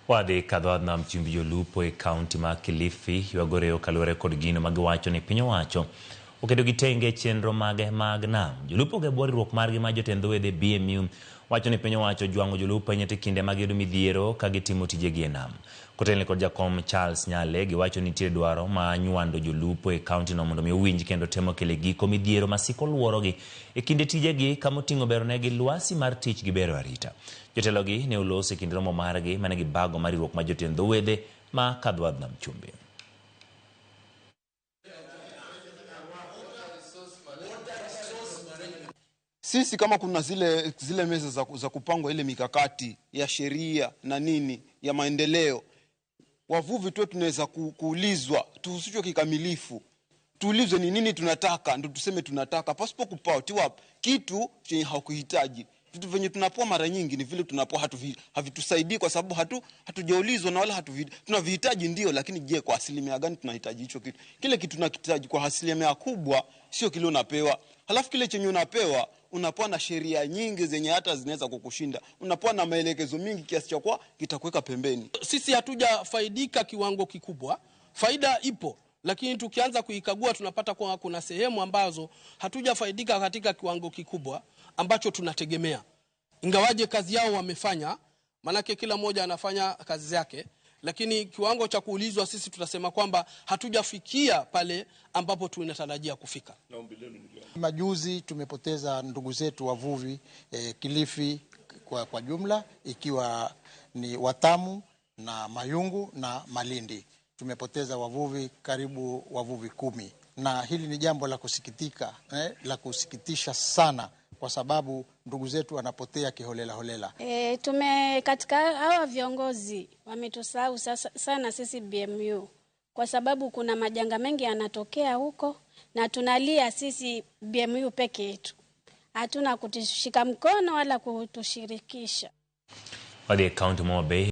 Wadhi kadhodh nam chimbi jolupo e kaunti ma Kilifi ywagore kaluwore kod gino magiwacho ni piny owacho oketo gitenge chenro mag nam. Jolupo ge bworiruok margi ma jotend wedhe BMU wacho ni piny owacho jwang'o jolupo nyete kinde mag yudo midhiero ka gitimo tijegi e nam. Kotelni kod jakom Charles Nyale giwacho ni nitie dwaro ma nywando jolupo e kaunti no mondo mi owinj kendo temo kele giko midhiero masiko luorogi e kinde tijegi kamoting'o beronegi lwasi mar tich gi bero arita. Jotelogi ne oloso e kind romo margi mane gibago mariruok ma jotend wedhe ma kadhodh nam chumbi. Sisi kama kuna zile meza za kupangwa ile mikakati ya sheria na nini ya maendeleo, wavuvi tu tunaweza kuulizwa, tuhusishwe kikamilifu. Tuulizwe ni nini tunataka, ndio tuseme tunataka, pasipo kupatiwa kitu chenye hakuhitaji. Vitu venye tunapoa mara nyingi ni vile tunapoa havitusaidii kwa sababu hatujaulizwa na wala tunavihitaji ndio, lakini je, kwa asilimia gani tunahitaji hicho kitu? Kile kitu tunakihitaji kwa asilimia kubwa sio kile unapewa. Halafu kile chenye unapewa unapoa na sheria nyingi zenye hata zinaweza kukushinda. Unapoa na maelekezo mingi kiasi cha kwa kitakuweka pembeni. Sisi hatujafaidika kiwango kikubwa. Faida ipo, lakini tukianza kuikagua tunapata kwa kuna sehemu ambazo hatujafaidika katika kiwango kikubwa ambacho tunategemea. Ingawaje kazi yao wamefanya, manake kila mmoja anafanya kazi yake, lakini kiwango cha kuulizwa sisi tutasema kwamba hatujafikia pale ambapo tunatarajia kufika. Majuzi tumepoteza ndugu zetu wavuvi Kilifi kwa jumla, ikiwa ni Watamu na Mayungu na Malindi. Tumepoteza wavuvi karibu wavuvi 10, na hili ni jambo la kusikitika, la kusikitisha sana, kwa sababu ndugu zetu wanapotea kiholela holela. Katika hawa viongozi wametusahau sana sisi BMU, kwa sababu kuna majanga mengi yanatokea huko na tunalia sisi BMU peke yetu. Hatuna kutushika mkono wala kutushirikisha. Wadhi kaunti Mobe